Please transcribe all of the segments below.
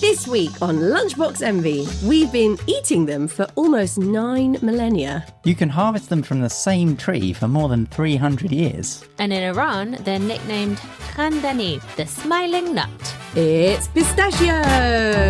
This week on Lunchbox Envy, we've been eating them for almost 9 millennia. You can harvest them from the same tree for more than 300 years. And in Iran, they're nicknamed khandani, the smiling nut. It's pistachios!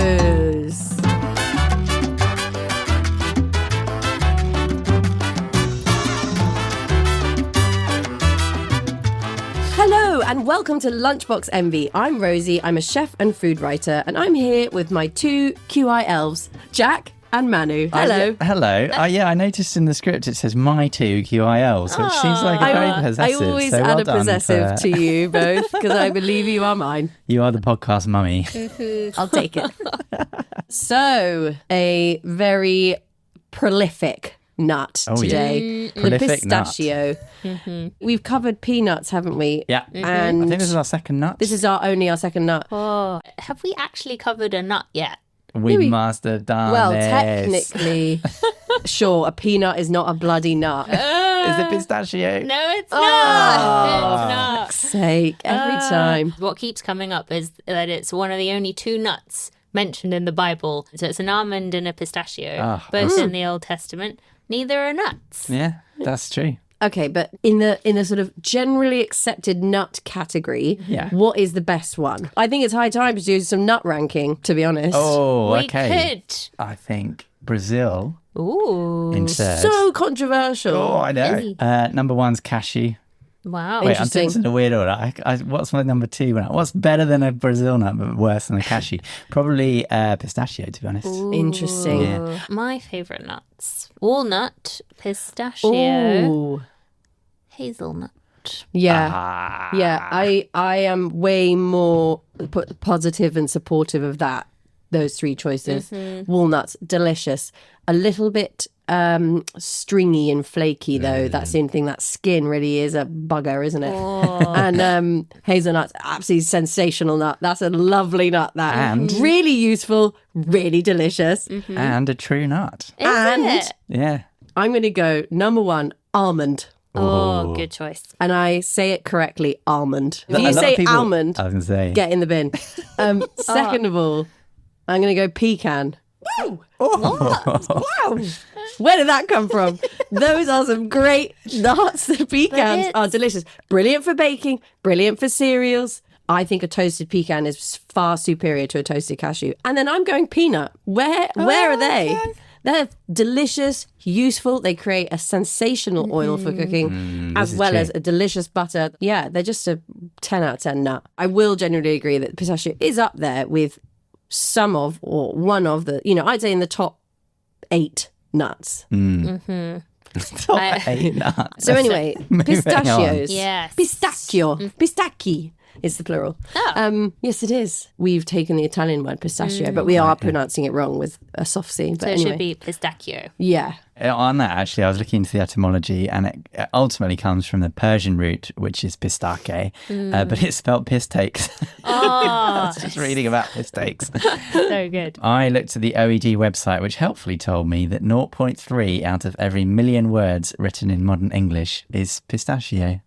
Hello and welcome to Lunchbox Envy. I'm Rosie, I'm a chef and food writer, and I'm here with my two QI elves, Jack and Manu. Hello. Hello. I noticed in the script it says my two QILs, which seems like a very possessive. I always so add well a possessive to you both because I believe you are mine. You are the podcast mummy. I'll take it. So, a very prolific nut today. The Prolific pistachio. We've covered peanuts, haven't we? Yeah. And I think this is our second nut. this is our second nut. Oh, have we actually covered a nut yet? We must have done Well, this. technically, sure, a peanut is not a bloody nut. Is it pistachio? No, it's not. It's For not. fuck's sake, every time. What keeps coming up is that it's one of the only two nuts mentioned in the Bible. So it's an almond and a pistachio, both in the Old Testament. Neither are nuts. Yeah, that's true. Okay, but in the sort of generally accepted nut category, what is the best one? I think it's high time to do some nut ranking, to be honest. Oh, We okay. could. I think Brazil Ooh. in third. So controversial. Oh, I know. Number one's cashew. Wow. Wait, I'm Interesting. doing this in a weird order. What's my number two nut? What's better than a Brazil nut but worse than a cashew? Probably pistachio, to be honest. Interesting. Yeah. My favourite nuts. Walnut, pistachio, Ooh. hazelnut. Yeah. Yeah, I am way more positive and supportive of those three choices. Walnuts, delicious. A little bit stringy and flaky though. That's the thing. That skin really is a bugger, isn't it? And hazelnuts, absolutely sensational nut. That's a lovely nut. That And- really useful, really delicious. And a true nut. Is And- it? Yeah. I'm going to go number one, almond. Oh, good choice. And I say it correctly, almond. If A you lot of say people- almond, I was going to say. get in the bin. Second of all, I'm going to go pecan. Wow! Wow! Where did that come from? Those are some great nuts. The pecans are delicious. Brilliant for baking, brilliant for cereals. I think a toasted pecan is far superior to a toasted cashew. And then I'm going peanut. Where are they? yeah. They're delicious, useful. They create a sensational oil for cooking, as is well true. as a delicious butter. Yeah, they're just a 10 out of 10 nut. I will generally agree that pistachio is up there with some of, or one of the, I'd say in the top 8 nuts. Top 8 nuts. So anyway, pistachios. Yes. Pistachio. Pistacchi is the plural. Yes, it is. We've taken the Italian word pistachio, but we are pronouncing it wrong with a soft C. But So it anyway. should be pistachio. Yeah. On that, actually, I was looking into the etymology, and it ultimately comes from the Persian root, which is pistake, but it's spelled pistakes. I was just reading about pistakes. So good. I looked at the OED website, which helpfully told me that 0.3 out of every million words written in modern English is pistachio.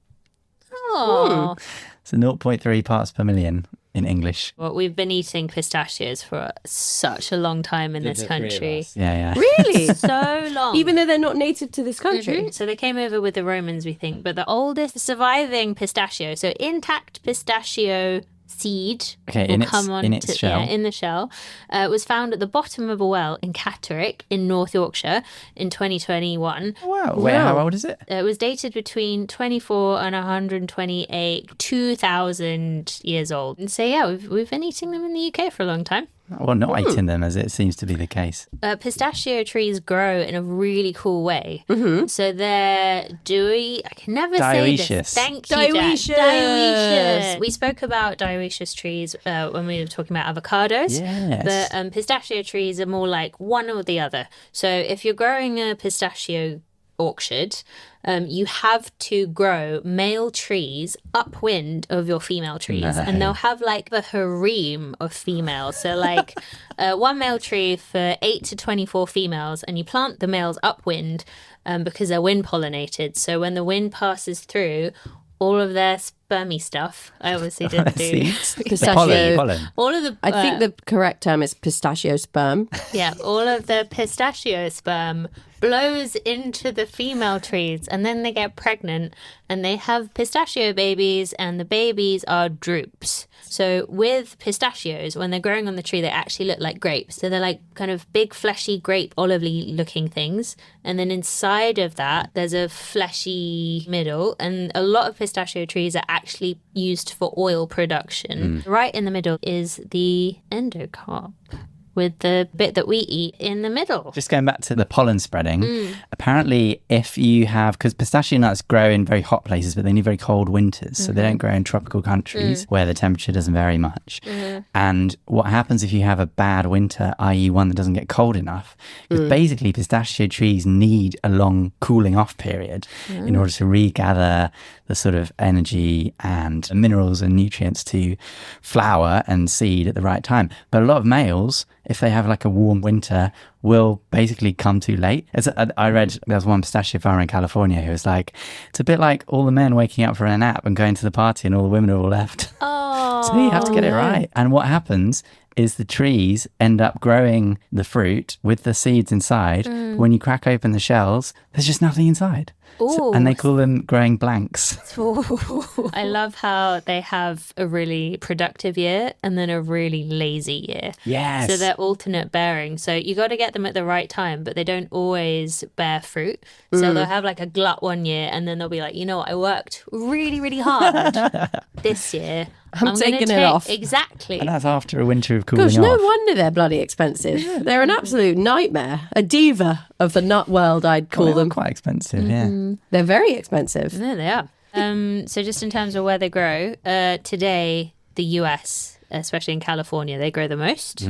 Oh. So 0.3 parts per million in English. Well, we've been eating pistachios for such a long time in this country. Yeah. Really? So long. Even though they're not native to this country. So they came over with the Romans, we think, but the oldest surviving pistachio, so intact pistachio seed, Okay, will in its- come on in its to, shell. Yeah, in the shell, was found at the bottom of a well in Catterick in North Yorkshire in 2021. Wow. Wait, how old is it? It was dated between 24 and 128, 2,000 years old. And so, yeah, we've been eating them in the UK for a long time. Well, not eating them, as it seems to be the case. Pistachio trees grow in a really cool way. So they're dewy. I can never say Dioecious. this. Thank you, Jack. Dioecious. Dioecious. We spoke about dioecious trees when we were talking about avocados. Yes. But pistachio trees are more like one or the other. So if you're growing a pistachio orchard, you have to grow male trees upwind of your female trees, and they'll have like the harem of females. So like one male tree for 8 to 24 females, and you plant the males upwind because they're wind pollinated. So when the wind passes through, all of their spermy stuff. I obviously didn't do Pistachio. Pollen. all of the. I think the correct term is pistachio sperm. Yeah, all of the pistachio sperm blows into the female trees, and then they get pregnant and they have pistachio babies, and the babies are drupes. So with pistachios, when they're growing on the tree, they actually look like grapes. So they're like kind of big, fleshy, grape, olively looking things. And then inside of that, there's a fleshy middle. And a lot of pistachio trees are actually used for oil production. Right in the middle is the endocarp, with the bit that we eat in the middle. Just going back to the pollen spreading, apparently if you have, because pistachio nuts grow in very hot places, but they need very cold winters. So they don't grow in tropical countries where the temperature doesn't vary much. And what happens if you have a bad winter, i.e. one that doesn't get cold enough, because basically pistachio trees need a long cooling off period in order to regather the sort of energy and minerals and nutrients to flower and seed at the right time. But a lot of males, if they have like a warm winter, will basically come too late. I read there was one pistachio farmer in California who was like, it's a bit like all the men waking up for a nap and going to the party and all the women are all left. Oh. So you have to get it right. And what happens is the trees end up growing the fruit with the seeds inside. When you crack open the shells, there's just nothing inside. And they call them growing blanks. I love how they have a really productive year and then a really lazy year. Yes. So they're alternate bearing. So you got to get them at the right time, but they don't always bear fruit. So they'll have like a glut one year and then they'll be like, you know what, I worked really, really hard this year. I'm taking gonna it off. Exactly. And that's after a winter of cooling Gosh, off. no wonder they're bloody expensive. They're an absolute nightmare. A diva of the nut world, I'd call Well, they're them. quite expensive, yeah. They're very expensive. There they are. So just in terms of where they grow, today, the US, especially in California, they grow the most.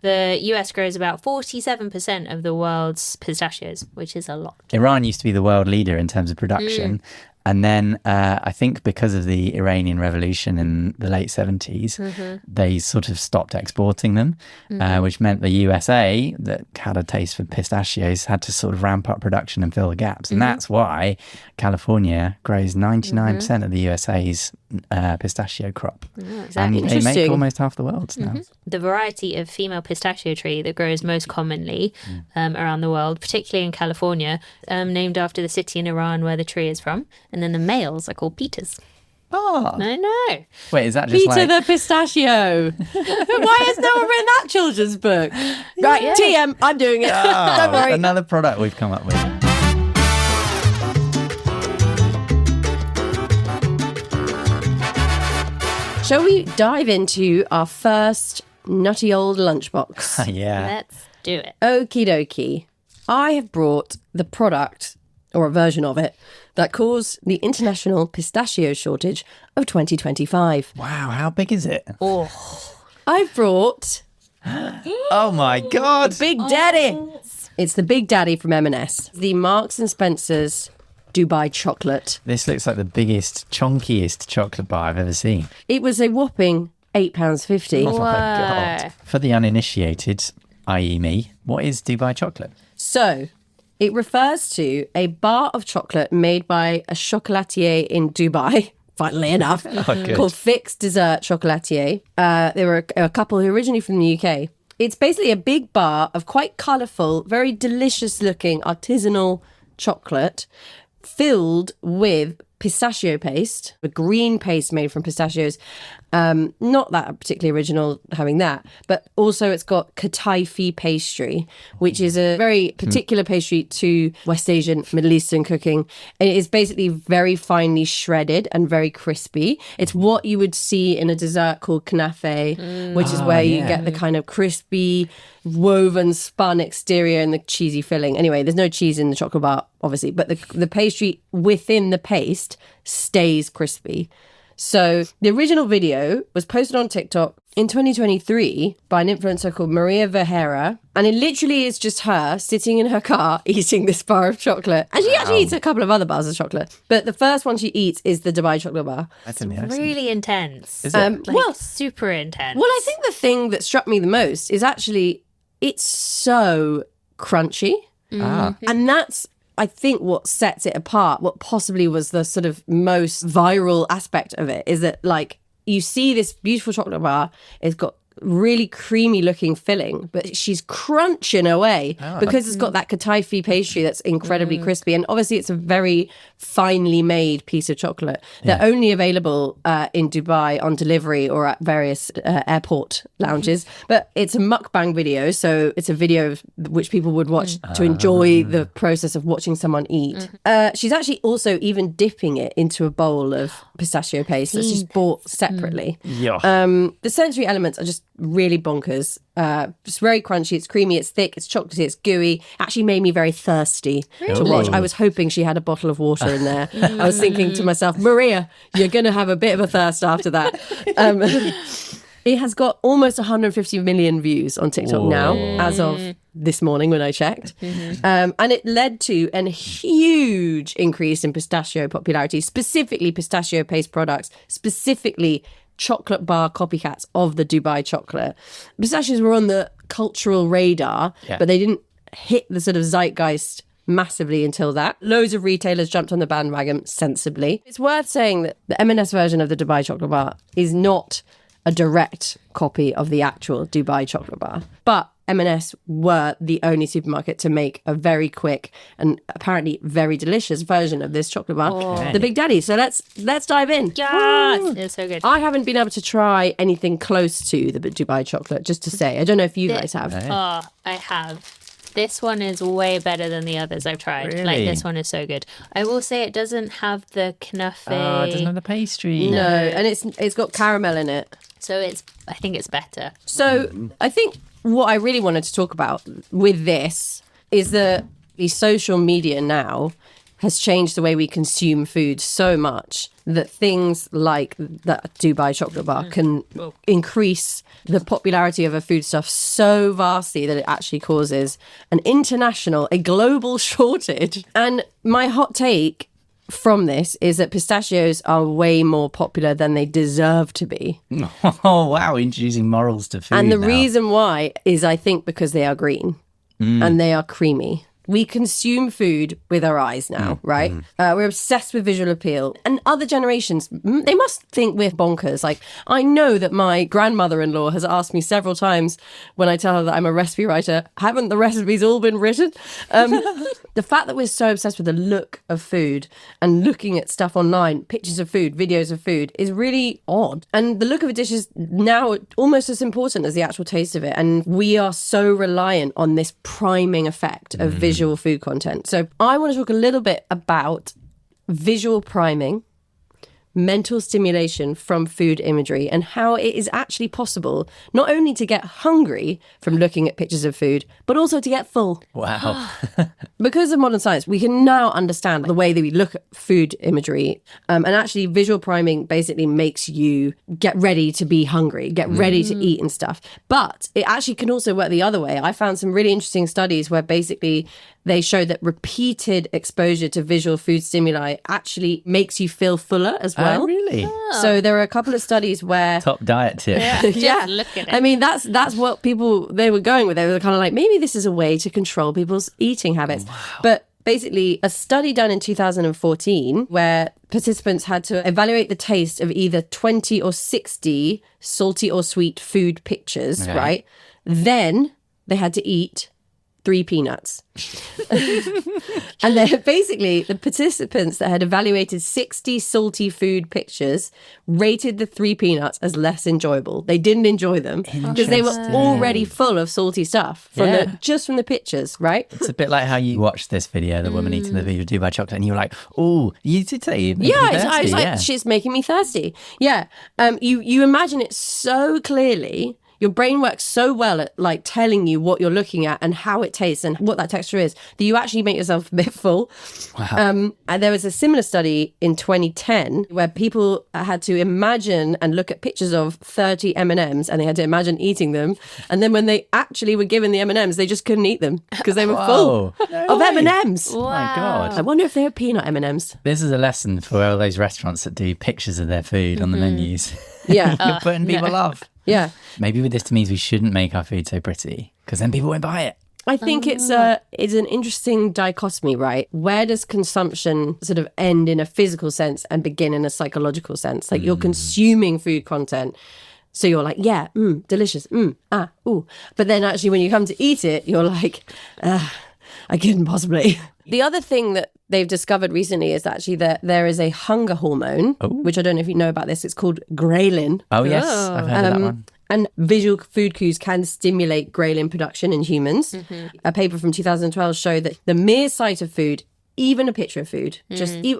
The US grows about 47% of the world's pistachios, which is a lot. Iran used to be the world leader in terms of production. And then I think because of the Iranian Revolution in the late 70s, they sort of stopped exporting them, which meant the USA, that had a taste for pistachios, had to sort of ramp up production and fill the gaps. And that's why California grows 99% of the USA's pistachio crop. Exactly. And they make almost half the world's now. The variety of female pistachio tree that grows most commonly around the world, particularly in California, named after the city in Iran where the tree is from. And then the males are called Peters. Oh. I know. Wait, is that just Peter like... the pistachio. Why has no one written that children's book? Right, TM, I'm doing it. Don't worry. Another product we've come up with. Shall we dive into our first nutty old lunchbox? Yeah. Let's do it. Okie dokie. I have brought the product, or a version of it, that caused the international pistachio shortage of 2025. Wow, how big is it? I've brought Oh my God. Big Daddy. It's the Big Daddy from M&S. The Marks and Spencer's Dubai chocolate. This looks like the biggest, chonkiest chocolate bar I've ever seen. It was a whopping £8.50. Oh my God. For the uninitiated, i.e. me, what is Dubai chocolate? So, it refers to a bar of chocolate made by a chocolatier in Dubai, funnily enough, good. called Fix Dessert Chocolatier. They were a couple who originally from the UK. It's basically a big bar of quite colourful, very delicious looking artisanal chocolate filled with pistachio paste, a green paste made from pistachios. Not that particularly original having that, but also it's got kataifi pastry, which is a very particular pastry to West Asian, Middle Eastern cooking. And it is basically very finely shredded and very crispy. It's what you would see in a dessert called knafe, which is where you get the kind of crispy, woven, spun exterior and the cheesy filling. Anyway, there's no cheese in the chocolate bar, obviously, but the pastry within the paste stays crispy. So the original video was posted on TikTok in 2023 by an influencer called Maria Vergara. And it literally is just her sitting in her car eating this bar of chocolate. And she actually eats a couple of other bars of chocolate. But the first one she eats is the Dubai chocolate bar. That's interesting. Really intense. Is it? Like, super intense. Well, I think the thing that struck me the most is actually it's so crunchy. And that's I think what sets it apart, what possibly was the sort of most viral aspect of it, is that like you see this beautiful chocolate bar, it's got really creamy looking filling, but she's crunching away because it's got that kataifi pastry that's incredibly crispy, and obviously it's a very finely made piece of chocolate. They're only available in Dubai on delivery or at various airport lounges, but it's a mukbang video, so it's a video which people would watch to enjoy the process of watching someone eat. She's actually also even dipping it into a bowl of pistachio paste that she's bought separately. The sensory elements are just really bonkers. Just very crunchy, it's creamy, it's thick, it's chocolatey, it's gooey. Actually made me very thirsty to watch. I was hoping she had a bottle of water in there. I was thinking to myself, Maria, you're going to have a bit of a thirst after that. It has got almost 150 million views on TikTok now, as of this morning when I checked. And it led to a huge increase in pistachio popularity, specifically pistachio paste products, specifically chocolate bar copycats of the Dubai chocolate. Pistachios were on the cultural radar, but they didn't hit the sort of zeitgeist massively until that. Loads of retailers jumped on the bandwagon sensibly. It's worth saying that the M&S version of the Dubai chocolate bar is not a direct copy of the actual Dubai chocolate bar, but M&S were the only supermarket to make a very quick and apparently very delicious version of this chocolate bar, the Big Daddy. So let's dive in. Yes, it's so good. I haven't been able to try anything close to the Dubai chocolate, just to say. I don't know if you guys have. Oh, I have. This one is way better than the others I've tried. Really? Like, this one is so good. I will say it doesn't have the knafe. Oh, it doesn't have the pastry. No, and it's got caramel in it. So I think it's better. So I think what I really wanted to talk about with this is that the social media now has changed the way we consume food so much that things like the Dubai chocolate bar can increase the popularity of a foodstuff so vastly that it actually causes a global shortage. And my hot take from this is that pistachios are way more popular than they deserve to be. Oh, wow. Introducing morals to food. And the now. reason why is, I think, because they are green and they are creamy. We consume food with our eyes now, right? We're obsessed with visual appeal. And other generations, they must think we're bonkers. Like, I know that my grandmother-in-law has asked me several times when I tell her that I'm a recipe writer, haven't the recipes all been written? The fact that we're so obsessed with the look of food and looking at stuff online, pictures of food, videos of food, is really odd. And the look of a dish is now almost as important as the actual taste of it. And we are so reliant on this priming effect of visual food content. So I want to talk a little bit about visual priming, mental stimulation from food imagery, and how it is actually possible not only to get hungry from looking at pictures of food, but also to get full. Wow. Because of modern science, we can now understand the way that we look at food imagery. And actually, visual priming basically makes you get ready to be hungry, get ready to eat and stuff. But it actually can also work the other way. I found some really interesting studies where basically they show that repeated exposure to visual food stimuli actually makes you feel fuller as well. Oh, really? So there are a couple of studies where... Top diet tip. Just look at it. I mean, that's what they were going with. They were kind of like, maybe this is a way to control people's eating habits. Wow. But basically, a study done in 2014 where participants had to evaluate the taste of either 20 or 60 salty or sweet food pictures, right? Then they had to eat 3 peanuts. And then basically the participants that had evaluated 60 salty food pictures rated the 3 peanuts as less enjoyable. They didn't enjoy them because they were already full of salty stuff from just from the pictures, right? It's a bit like how you watched this video, the woman eating the video Dubai chocolate, and you were like, oh, you did say you I was like, she's making me thirsty. Yeah. You imagine it so clearly. Your brain works so well at like telling you what you're looking at and how it tastes and what that texture is that you actually make yourself a bit full. Wow. And there was a similar study in 2010 where people had to imagine and look at pictures of 30 M&Ms and they had to imagine eating them. And then when they actually were given the M&Ms, they just couldn't eat them because they were full of M&Ms. Wow. My God. I wonder if they were peanut M&Ms. This is a lesson for all those restaurants that do pictures of their food on the menus. Yeah. You're putting people off. Yeah. Maybe with this means we shouldn't make our food so pretty because then people won't buy it. I think it's an interesting dichotomy, right? Where does consumption sort of end in a physical sense and begin in a psychological sense? Like you're consuming food content. So you're like, yeah, delicious, ooh. But then actually when you come to eat it, you're like, I couldn't possibly. The other thing that they've discovered recently is actually that there is a hunger hormone, which I don't know if you know about this. It's called ghrelin. Oh, yes. I've heard of that one. And visual food cues can stimulate ghrelin production in humans. A paper from 2012 showed that the mere sight of food, even a picture of food,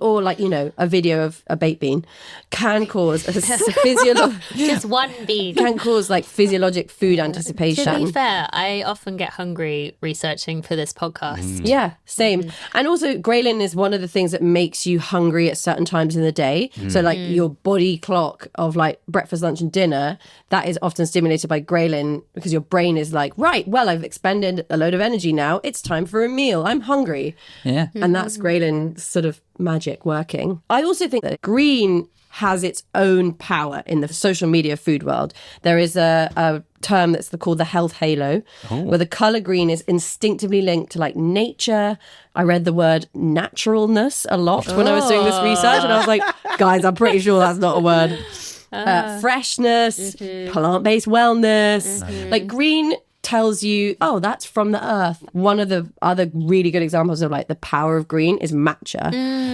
or like, a video of a baked bean, can cause a just one bean. Can cause like physiologic food anticipation. To be fair, I often get hungry researching for this podcast. Yeah, same. And also ghrelin is one of the things that makes you hungry at certain times in the day. So like your body clock of like breakfast, lunch and dinner, that is often stimulated by ghrelin because your brain is like, right, well, I've expended a load of energy now. It's time for a meal. I'm hungry. Yeah. And that's ghrelin sort of magic working. I also think that green has its own power in the social media food world. There is a term that's called the health halo, where the color green is instinctively linked to like nature. I read the word naturalness a lot when I was doing this research, and I was like, guys, I'm pretty sure that's not a word. Freshness, plant-based wellness, like green tells you, oh, that's from the earth. One of the other really good examples of like the power of green is matcha.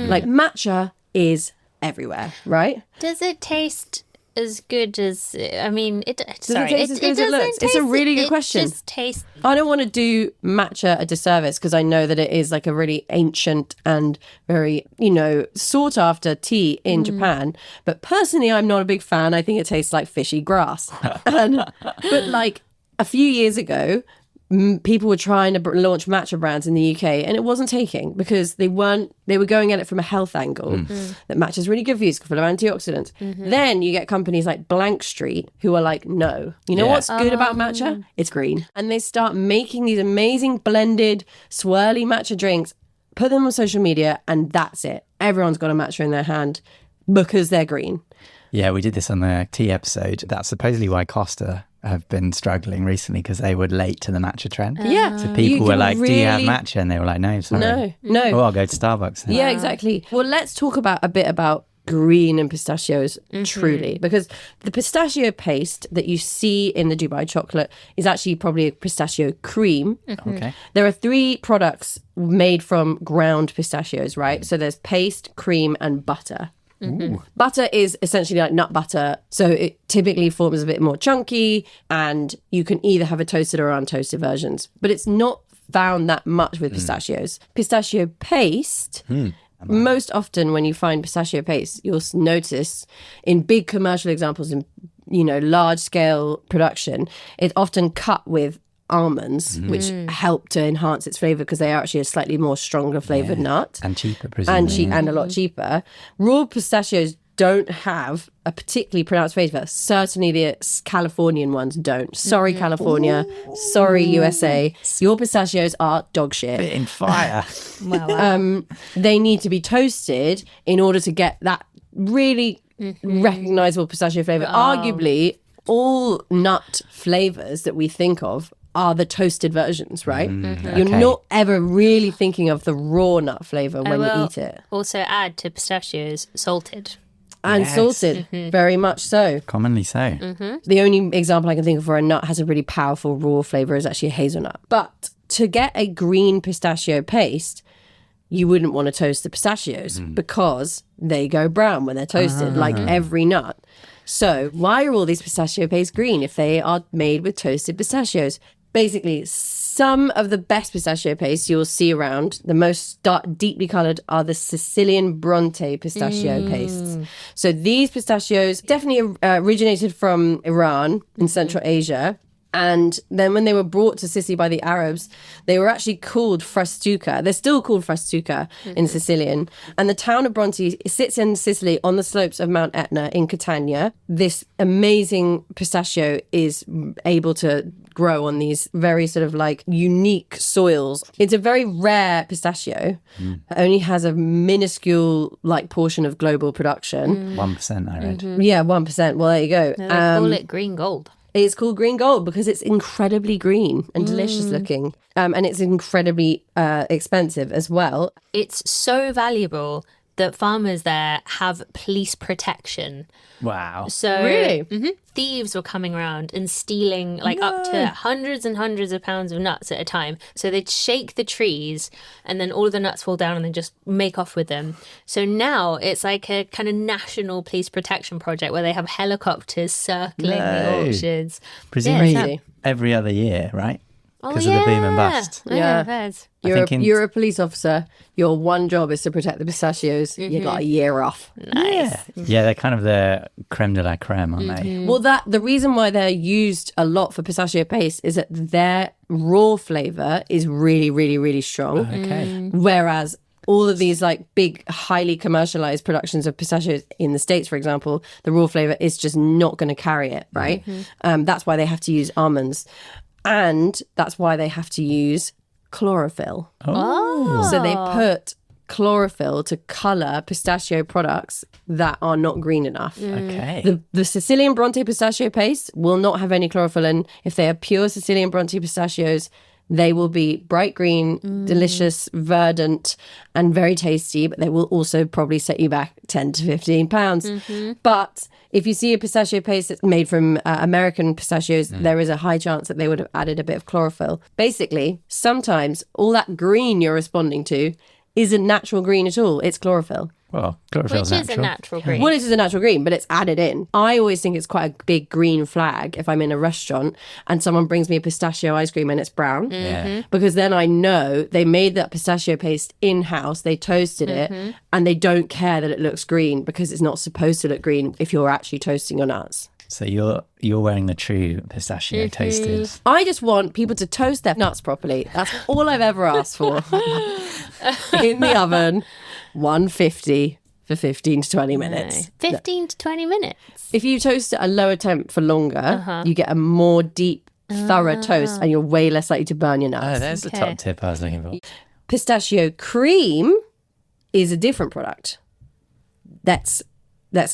Like matcha is everywhere, right? Does it taste as good as, I mean, it taste as good as it looks? It's a really good question. It just tastes. I don't want to do matcha a disservice because I know that it is like a really ancient and very, sought after tea in Japan. But personally, I'm not a big fan. I think it tastes like fishy grass. But like, a few years ago, people were trying to launch matcha brands in the UK and it wasn't taking because they were going at it from a health angle. That matcha is really good for you, it's full of antioxidants. Then you get companies like Blank Street who are like, no, what's good about matcha? It's green. And they start making these amazing blended, swirly matcha drinks, put them on social media, and that's it. Everyone's got a matcha in their hand because they're green. Yeah, we did this on the tea episode. That's supposedly why Costa have been struggling recently because they were late to the matcha trend. Yeah. So people were like, do you have matcha? And they were like, no, sorry. No. Oh, I'll go to Starbucks then. Yeah, exactly. Well, let's talk a bit about green and pistachios truly, because the pistachio paste that you see in the Dubai chocolate is actually probably a pistachio cream. Okay. There are 3 products made from ground pistachios, right? So there's paste, cream and butter. Butter is essentially like nut butter, so it typically forms a bit more chunky, and you can either have a toasted or untoasted versions, but it's not found that much with pistachios. Pistachio paste, most often when you find pistachio paste, you'll notice in big commercial examples in large scale production, it's often cut with almonds, which help to enhance its flavour because they are actually a slightly more stronger flavoured nut. And cheaper, presumably. And a lot cheaper. Raw pistachios don't have a particularly pronounced flavour. Certainly the Californian ones don't. Sorry, California. Sorry, USA. Your pistachios are dog shit. In fire. Wow. They need to be toasted in order to get that really recognisable pistachio flavour. Arguably, all nut flavours that we think of are the toasted versions, right? You're not ever really thinking of the raw nut flavour when you eat it. Also add to pistachios salted. And salted, very much so. Commonly so. The only example I can think of where a nut has a really powerful raw flavour is actually a hazelnut. But to get a green pistachio paste, you wouldn't want to toast the pistachios because they go brown when they're toasted, like every nut. So why are all these pistachio pastes green if they are made with toasted pistachios? Basically, some of the best pistachio pastes you'll see around, the most deeply coloured, are the Sicilian Bronte pistachio pastes. So these pistachios definitely originated from Iran in Central Asia. And then when they were brought to Sicily by the Arabs, they were actually called frastuca. They're still called frastuca in Sicilian. And the town of Bronte sits in Sicily on the slopes of Mount Etna in Catania. This amazing pistachio is able to grow on these very sort of like unique soils. It's a very rare pistachio. It only has a minuscule like portion of global production. 1%, I read. Yeah, 1%. Well, there you go. They call it green gold. It's called green gold because it's incredibly green and delicious looking. And it's incredibly expensive as well. It's so valuable that farmers there have police protection. Wow. So Really? thieves were coming around and stealing like up to hundreds and hundreds of pounds of nuts at a time. So they'd shake the trees and then all of the nuts fall down and then just make off with them. So now it's like a kind of national police protection project where they have helicopters circling the orchards. Presumably Yeah, every other year, right? Oh, Because of the boom and bust. Yeah. You're a police officer. Your one job is to protect the pistachios. You got a year off. Nice. Yeah, they're kind of the creme de la creme, aren't they? Well, the reason why they're used a lot for pistachio paste is that their raw flavour is really, really, really strong. Okay. Whereas all of these like big, highly commercialized productions of pistachios in the States, for example, the raw flavour is just not going to carry it, right? That's why they have to use almonds. And that's why they have to use chlorophyll. Oh. So they put chlorophyll to colour pistachio products that are not green enough. Okay. The Sicilian Bronte pistachio paste will not have any chlorophyll in. If they are pure Sicilian Bronte pistachios, they will be bright green, delicious, verdant, and very tasty, but they will also probably set you back 10 to 15 pounds. But if you see a pistachio paste that's made from American pistachios, there is a high chance that they would have added a bit of chlorophyll. Basically, sometimes all that green you're responding to isn't natural green at all. It's chlorophyll. Well, chlorophyll's Which is natural. a natural green. Well, it is a natural green, but it's added in. I always think it's quite a big green flag if I'm in a restaurant and someone brings me a pistachio ice cream and it's brown. Yeah. Because then I know they made that pistachio paste in-house, they toasted it, and they don't care that it looks green because it's not supposed to look green if you're actually toasting your nuts. So you're wearing the true pistachio toasted. I just want people to toast their nuts properly. That's all I've ever asked for. In the oven, 150 for 15 to 20 minutes. 15 to 20 minutes. If you toast at a lower temp for longer, you get a more deep, thorough toast and you're way less likely to burn your nuts. Oh, there's the top tip I was looking for. Pistachio cream is a different product. Let's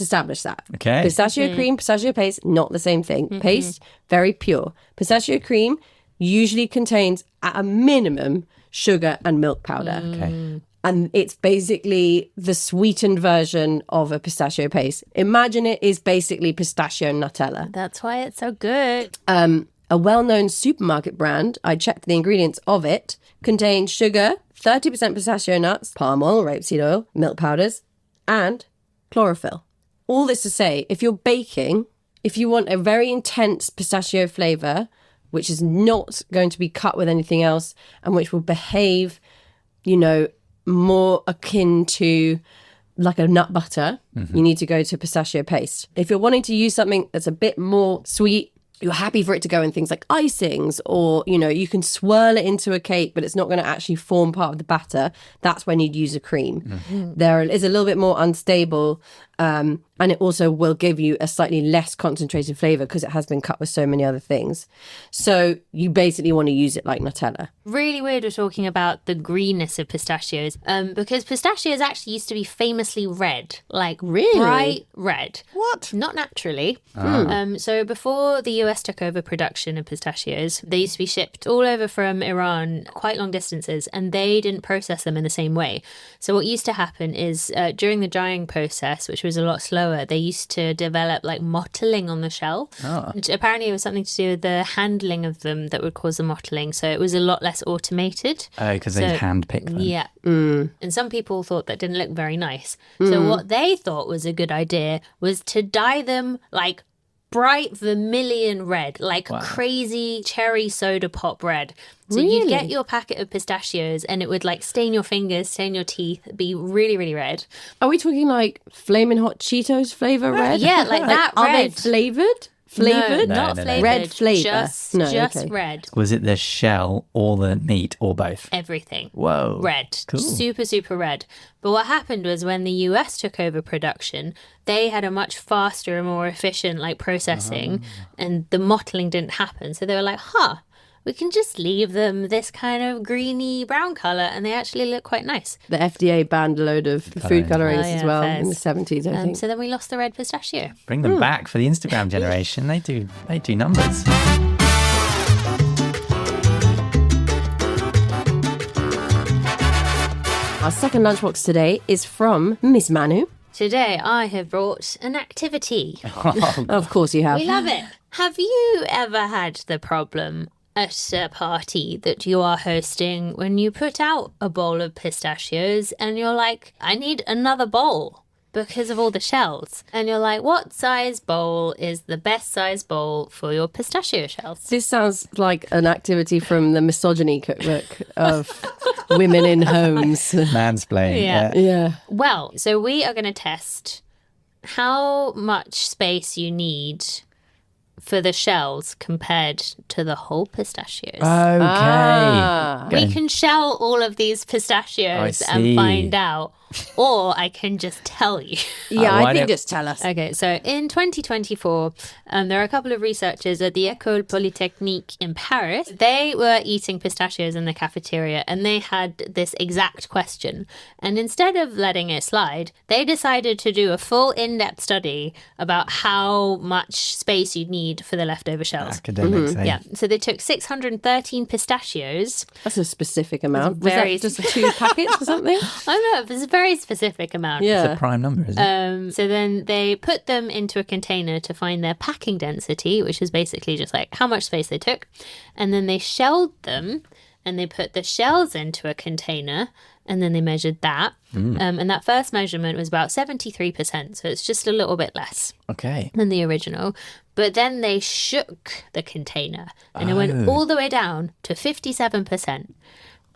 establish that. Okay. Pistachio cream, pistachio paste, not the same thing. Paste, very pure. Pistachio cream usually contains, at a minimum, sugar and milk powder. Okay. And it's basically the sweetened version of a pistachio paste. Imagine it is basically pistachio Nutella. That's why it's so good. A well-known supermarket brand, I checked the ingredients of it, contains sugar, 30% pistachio nuts, palm oil, rapeseed oil, milk powders, and chlorophyll. All this to say, if you're baking, if you want a very intense pistachio flavour, which is not going to be cut with anything else and which will behave, more akin to like a nut butter, you need to go to pistachio paste. If you're wanting to use something that's a bit more sweet, you're happy for it to go in things like icings or, you can swirl it into a cake, but it's not going to actually form part of the batter. That's when you'd use a cream. There is a little bit more unstable and it also will give you a slightly less concentrated flavour because it has been cut with so many other things. So you basically want to use it like Nutella. Really weird we're talking about the greenness of pistachios because pistachios actually used to be famously red, like Really? bright red. What? Not naturally. So before the US took over production of pistachios, they used to be shipped all over from Iran, quite long distances, and they didn't process them in the same way. So what used to happen is during the drying process, which was a lot slower, they used to develop like mottling on the shell. And apparently it was something to do with the handling of them that would cause the mottling. So it was a lot less automated. Oh, because they hand-pick them. Yeah. And some people thought that didn't look very nice. So what they thought was a good idea was to dye them like bright vermilion red, like crazy cherry soda pop red. So you'd get your packet of pistachios and it would like stain your fingers, stain your teeth, be really, really red. Are we talking like Flamin' Hot Cheetos flavour red? Yeah, like that Are they red. flavoured? Flavoured? No, not No. flavoured. Red flavour? Just No, okay. red. Was it the shell or the meat or both? Everything. Whoa. Red. Cool. Super, super red. But what happened was when the US took over production, they had a much faster and more efficient like processing and the mottling didn't happen. So they were like, we can just leave them this kind of greeny brown colour and they actually look quite nice. The FDA banned a load of food colorings as well in the 70s, I think. So then we lost the red pistachio. Bring them back for the Instagram generation. They do numbers. Our second lunchbox today is from Miss Manu. Today I have brought an activity. Of course you have. We love it. Have you ever had the problem at a party that you are hosting when you put out a bowl of pistachios and you're like, I need another bowl because of all the shells? And you're like, what size bowl is the best size bowl for your pistachio shells? This sounds like an activity from the misogyny cookbook of women in homes. Mansplaining. Yeah. Well, so we are going to test how much space you need for the shells compared to the whole pistachios. Okay. We can shell all of these pistachios I and see. find out, or I can just tell you. Yeah, why I think don't- just tell us. Okay, so in 2024, there are a couple of researchers at the École Polytechnique in Paris. They were eating pistachios in the cafeteria and they had this exact question. And instead of letting it slide, they decided to do a full in-depth study about how much space you'd need for the leftover shells. Academics, eh? Yeah, so they took 613 pistachios. That's a specific amount. Was very that just 2 packets or something? I don't know, it's a very specific amount. It's Yeah. a prime number, isn't it? So then they put them into a container to find their packing density, which is basically just like how much space they took. And then they shelled them and they put the shells into a container and then they measured that. And that first measurement was about 73%. So it's just a little bit less Okay. than the original. But then they shook the container and it went all the way down to 57%,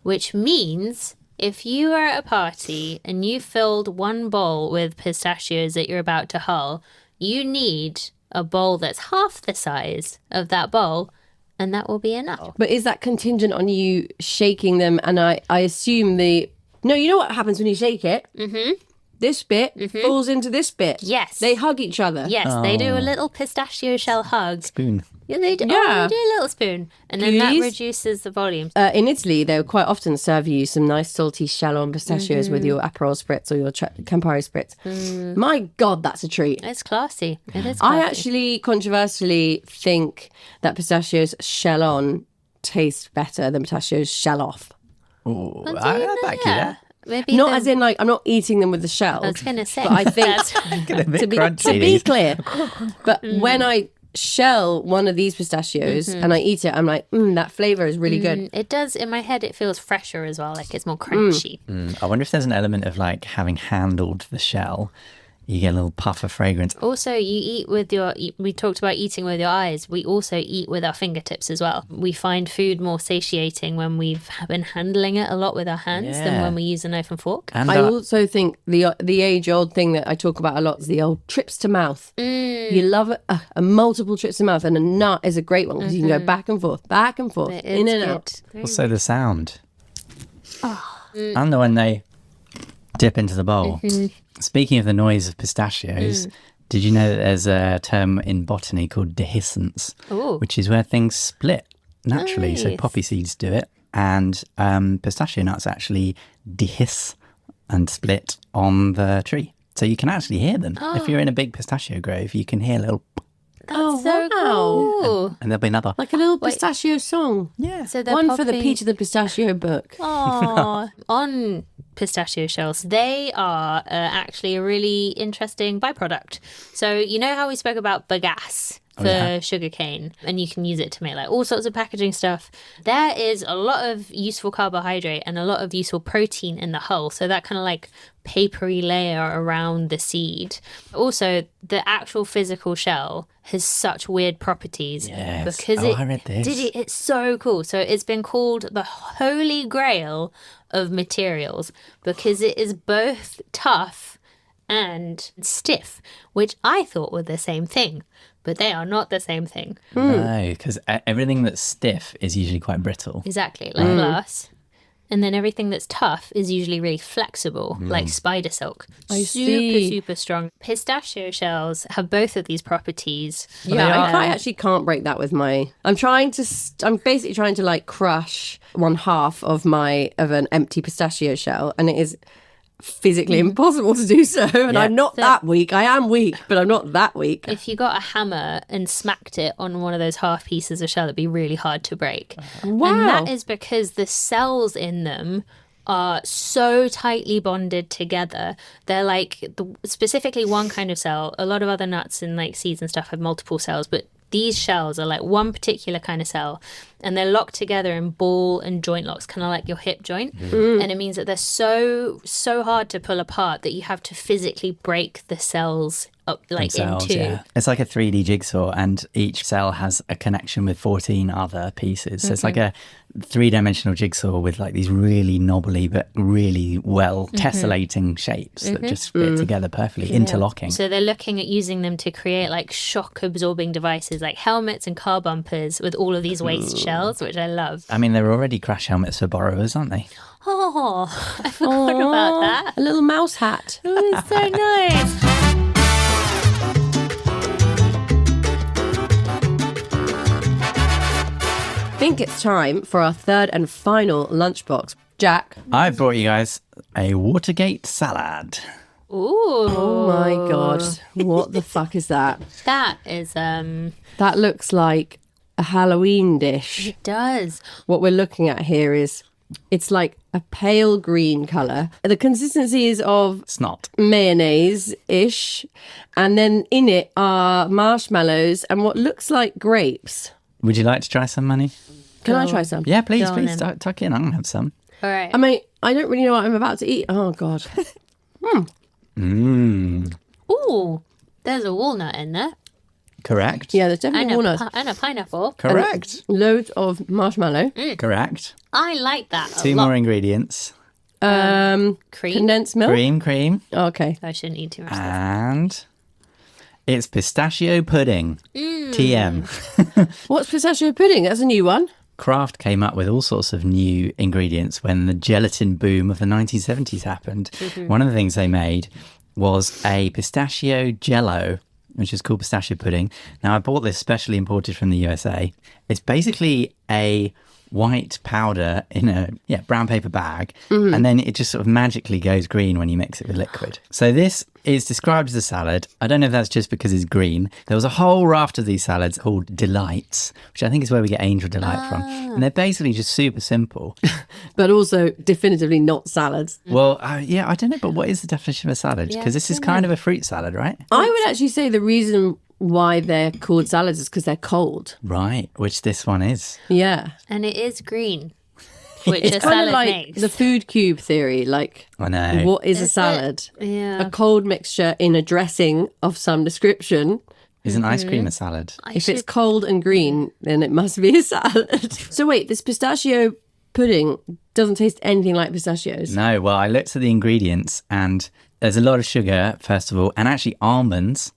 which means if you are at a party and you filled one bowl with pistachios that you're about to hull, you need a bowl that's half the size of that bowl, and that will be enough. But is that contingent on you shaking them? And I assume No, you know what happens when you shake it? Mm-hmm. This bit falls into this bit. Yes. They hug each other. Yes, they do a little pistachio shell hug. Spoon. Yeah, they do. Yeah. Oh, they do a little spoon. And then that Please? reduces the volume. In Italy, they will quite often serve you some nice salty shell-on pistachios with your Aperol Spritz or your Campari Spritz. My God, that's a treat. It's classy. It is I classy. actually controversially think that pistachios shell-on taste better than pistachios shell-off. Oh, I back you there. Maybe Not as in like I'm not eating them with the shells. I was going to say. But I think Get a bit to be crunchy. clear, but when I shell one of these pistachios and I eat it, I'm like, that flavour is really good. It does, in my head, it feels fresher as well. Like it's more crunchy. I wonder if there's an element of like having handled the shell, you get a little puff of fragrance. Also, you eat with we talked about eating with your eyes. We also eat with our fingertips as well. We find food more satiating when we've been handling it a lot with our hands than Yeah. when we use a knife and fork. And I also think the age-old thing that I talk about a lot is the old trips to mouth. You love a multiple trips to mouth, and a nut is a great one because you can go back and forth, It is in and good. out. also the sound. And when they dip into the bowl. Speaking of the noise of pistachios, did you know that there's a term in botany called dehiscence, Ooh. which is where things split naturally. So Nice. poppy seeds do it, and pistachio nuts actually dehiss and split on the tree. So you can actually hear them. If you're in a big pistachio grove, you can hear a little, That's so cool. and there'll be another. Like a little pistachio song. Yeah. So they're One for the popping- Peach of the Pistachio book. Aw. On pistachio shells, they are actually a really interesting byproduct. So you know how we spoke about bagasse for sugarcane, and you can use it to make like all sorts of packaging stuff. There is a lot of useful carbohydrate and a lot of useful protein in the hull, so that kind of like papery layer around the seed. Also, the actual physical shell has such weird properties. Yes. Because I read this. It's so cool. So it's been called the holy grail of materials because it is both tough and stiff, which I thought were the same thing, but they are not the same thing. No, because everything that's stiff is usually quite brittle. Exactly, like glass. And then everything that's tough is usually really flexible, like spider silk. I super, see. super strong. Pistachio shells have both of these properties. Yeah, I actually can't break that with my. I'm basically trying to like crush one half of an empty pistachio shell, and it is physically impossible to do so. And Yeah. I'm not that weak. I am weak, but I'm not that weak. If you got a hammer and smacked it on one of those half pieces of shell, it'd be really hard to break. Wow. And that is because the cells in them are so tightly bonded together. They're like, specifically one kind of cell. A lot of other nuts and like seeds and stuff have multiple cells, but these shells are like one particular kind of cell, and they're locked together in ball and joint locks, kind of like your hip joint. And it means that they're so hard to pull apart that you have to physically break the cells up like Cells, in two. yeah. It's like a 3D jigsaw, and each cell has a connection with 14 other pieces. So it's like a 3-dimensional jigsaw with like these really knobbly but really well tessellating shapes that just fit together perfectly, interlocking. So they're looking at using them to create like shock absorbing devices like helmets and car bumpers with all of these waste shells, which I love. I mean, they're already crash helmets for borrowers, aren't they? Oh, I forgot about that. A little mouse hat. Oh, it's so nice. I think it's time for our third and final lunchbox. Jack. I brought you guys a Watergate salad. Ooh. Oh my God. What the fuck is that? That is, That looks like a Halloween dish. it does. What we're looking at here is, it's like a pale green colour. The consistency is of Snot. mayonnaise-ish. And then in it are marshmallows and what looks like grapes. Would you like to try some, Manu? Can I try some? Yeah, please, Go on please. then. Tuck in. I'm going to have some. All right. I mean, I don't really know what I'm about to eat. Oh, God. Ooh, there's a walnut in there. Correct. Yeah, there's definitely walnuts. And a pineapple. Correct. Loads of marshmallow. Correct. I like that a 2 lot. more ingredients. Cream. Condensed milk. Cream. Okay. I shouldn't eat too much stuff. And it's pistachio pudding. TM. What's pistachio pudding? That's a new one. Kraft came up with all sorts of new ingredients when the gelatin boom of the 1970s happened. One of the things they made was a pistachio jello, which is called pistachio pudding. Now, I bought this specially imported from the USA. It's basically a white powder in a brown paper bag, and then it just sort of magically goes green when you mix it with liquid. So this is described as a salad. I don't know if that's just because it's green. There was a whole raft of these salads called delights, which I think is where we get angel delight from. And they're basically just super simple. But also definitively not salads. Well, I don't know, but what is the definition of a salad? Because this is kind of a fruit salad, right? I would actually say the reason why they're called salads is because they're cold. Right, which this one is. Yeah. And it is green, which It's a kind salad of like makes. the food cube theory. Like, I know. what is a Is it? salad? Yeah. A cold mixture in a dressing of some description. Isn't ice cream a salad? If it's cold and green, then it must be a salad. So wait, this pistachio pudding doesn't taste anything like pistachios. No, well, I looked at the ingredients and there's a lot of sugar, first of all, and actually almonds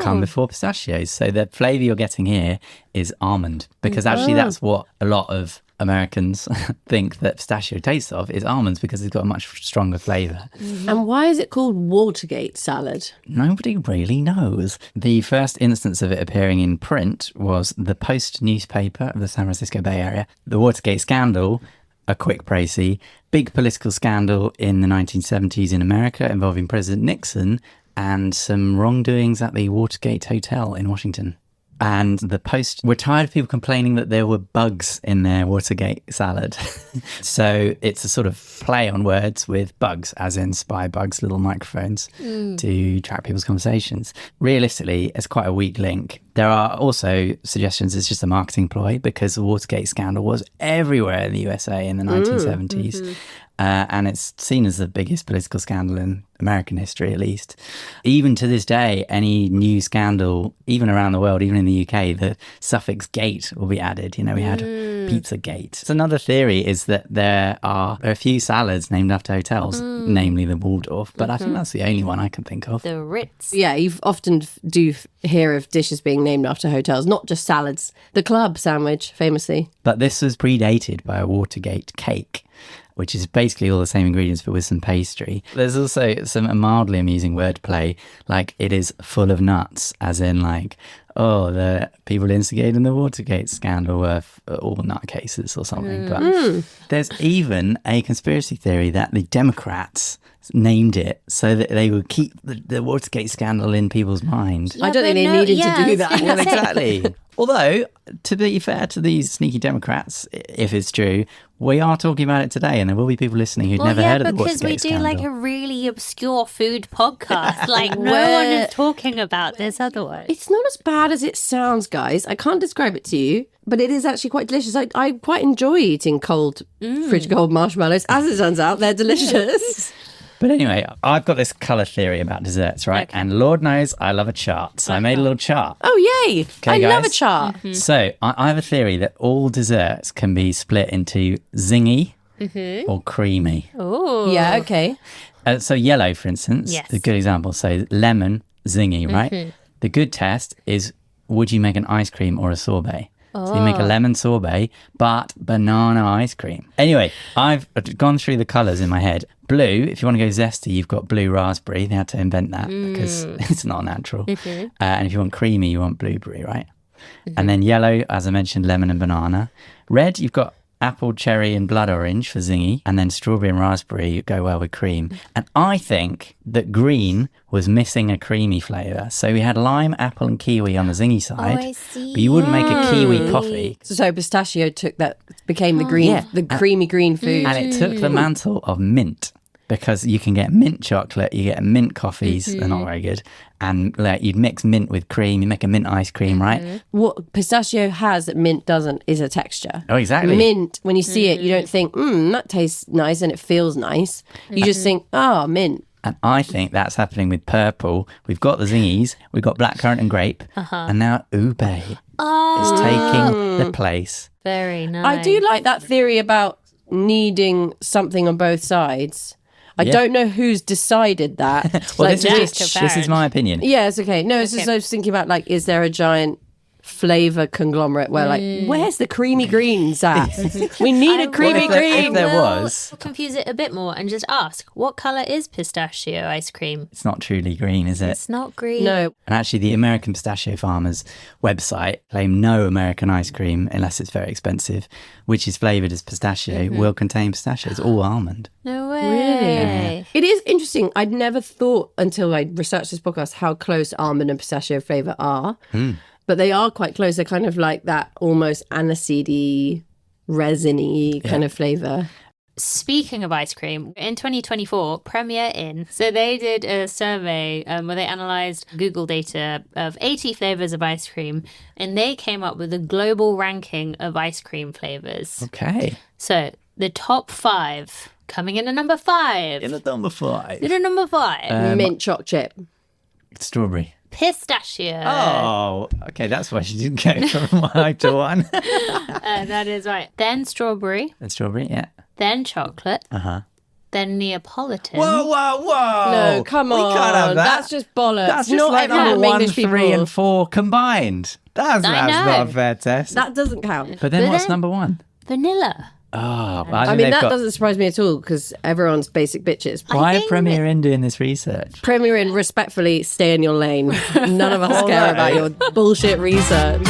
come before pistachios. So the flavour you're getting here is almond, because actually that's what a lot of Americans think that pistachio tastes of, is almonds, because it's got a much stronger flavour. And why is it called Watergate salad? Nobody really knows. The first instance of it appearing in print was the Post newspaper of the San Francisco Bay Area. The Watergate scandal, a quick précis, big political scandal in the 1970s in America involving President Nixon and some wrongdoings at the Watergate Hotel in Washington. And the Post were tired of people complaining that there were bugs in their Watergate salad. So it's a sort of play on words with bugs, as in spy bugs, little microphones to track people's conversations. Realistically, it's quite a weak link. There are also suggestions it's just a marketing ploy, because the Watergate scandal was everywhere in the USA in the 1970s. And it's seen as the biggest political scandal in American history, at least. Even to this day, any new scandal, even around the world, even in the UK, the suffix gate will be added. You know, we had Pizzagate. So another theory is that there are a few salads named after hotels, namely the Waldorf, but I think that's the only one I can think of. The Ritz. Yeah, you often do hear of dishes being named after hotels, not just salads. The club sandwich, famously. But this was predated by a Watergate cake, which is basically all the same ingredients but with some pastry. There's also some mildly amusing wordplay, like it is full of nuts, as in like, oh, the people instigating the Watergate scandal were all nutcases or something. But there's even a conspiracy theory that the Democrats named it so that they would keep the Watergate scandal in people's mind. I don't think they needed to do that. Well, exactly. Although, to be fair to these sneaky Democrats, if it's true, we are talking about it today, and there will be people listening who've never heard of the Watergate because we do scandal. like a really obscure food podcast. Like no one is talking about this otherwise. It's not as bad as it sounds, guys. I can't describe it to you, but it is actually quite delicious. I quite enjoy eating fridge cold marshmallows. As it turns out, they're delicious. But anyway, I've got this colour theory about desserts, right? Okay. And Lord knows I love a chart. So I made a little chart. Oh, yay. Okay, I love a guys? chart. So I have a theory that all desserts can be split into zingy or creamy. Oh, Yeah, okay. So yellow, for instance, Yes. a good example. So lemon, zingy, right? The good test is, would you make an ice cream or a sorbet? So you make a lemon sorbet, but banana ice cream. Anyway, I've gone through the colours in my head. Blue, if you want to go zesty, you've got blue raspberry. They had to invent that because it's not natural. And if you want creamy, you want blueberry, right? And then yellow, as I mentioned, lemon and banana. Red, you've got apple, cherry and blood orange for zingy. And then strawberry and raspberry go well with cream. And I think that green was missing a creamy flavour. So we had lime, apple and kiwi on the zingy side. I see. But you wouldn't make a kiwi coffee. So pistachio became the green, the creamy green food. And it took the mantle of mint, because you can get mint chocolate, you get mint coffees, they're not very good. And like, you'd mix mint with cream, you make a mint ice cream, right? What pistachio has that mint doesn't is a texture. Oh, exactly. Mint, when you see it, you don't think, that tastes nice and it feels nice. You just think, mint. And I think that's happening with purple. We've got the zingies, we've got blackcurrant and grape, and now ube is taking the place. Very nice. I do like that theory about needing something on both sides. I don't know who's decided that. Well, Like, this is my opinion. yeah, it's okay. No, it's just I was thinking about, like, is there a giant flavour conglomerate where, like, where's the creamy greens at? We need a creamy green. If there was, confuse it a bit more and just ask, what colour is pistachio ice cream? it's not truly green, is it? It's not green. No. And actually, the American Pistachio Farmers website claim no American ice cream, unless it's very expensive, which is flavoured as pistachio, will contain pistachios, all almond. No way. Really? It is interesting. I'd never thought until I researched this podcast how close almond and pistachio flavour are. But they are quite close. They're kind of like that almost aniseedy, resiny kind of flavour. Speaking of ice cream, in 2024, Premier Inn, so they did a survey where they analysed Google data of 80 flavours of ice cream, and they came up with a global ranking of ice cream flavours. Okay. So the top 5, coming in at number 5. In at number 5. In at number 5, Mint choc chip. Strawberry. pistachio. Oh, okay, that's why she didn't go from 1 to 1. That is right. Then strawberry, And strawberry, yeah. then chocolate, then Neapolitan. Whoa! No, come We on. can't have that. That's just bollocks. That's just Not like everyone number 1, English 3 people. and 4 combined. That's know. not a fair test. That doesn't count. But then But what's then- number 1? Vanilla. Oh, well, I think mean, they've that got... doesn't surprise me at all because everyone's basic bitches. Why are think Premier Inn doing this research? Premier Inn, respectfully, stay in your lane. None of us care about your bullshit research.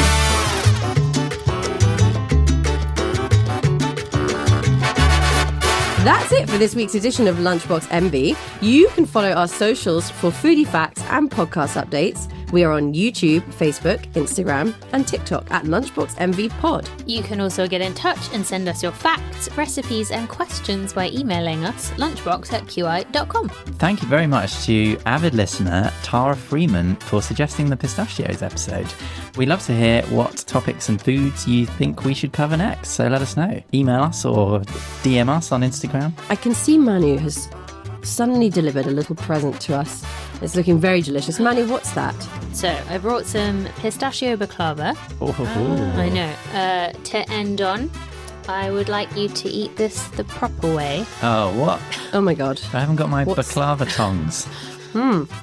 That's it for this week's edition of Lunchbox MV. You can follow our socials for foodie facts and podcast updates. We are on YouTube, Facebook, Instagram, and TikTok at Lunchbox MV Pod. You can also get in touch and send us your facts, recipes, and questions by emailing us lunchbox@qi.com. Thank you very much to avid listener Tara Freeman for suggesting the pistachios episode. We'd love to hear what topics and foods you think we should cover next, so let us know. Email us or DM us on Instagram. I can see Manu has suddenly delivered a little present to us. It's looking very delicious. Manu, what's that? So I brought some pistachio baklava. I know. To end on, I would like you to eat this the proper way. Oh, what? Oh my God. I haven't got my baklava tongs.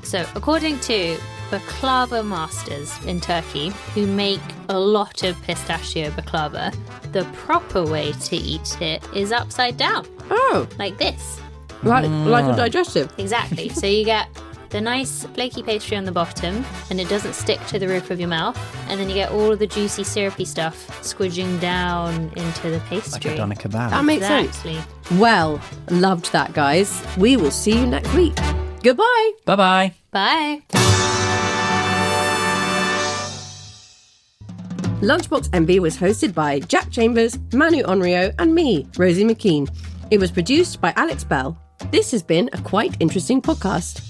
So according to baklava masters in Turkey, who make a lot of pistachio baklava, the proper way to eat it is upside down. Oh, Like this. like a digestive. Exactly. So you get the nice flaky pastry on the bottom, and it doesn't stick to the roof of your mouth, and then you get all of the juicy syrupy stuff squidging down into the pastry. Like a doner kebab. That makes Exactly. sense. Well, loved that, guys. We will see you next week. Goodbye. Bye-bye. Bye. Lunchbox MB was hosted by Jack Chambers, Manu Henriot, and me, Rosie MacKean. It was produced by Alex Bell. This has been a quite interesting podcast.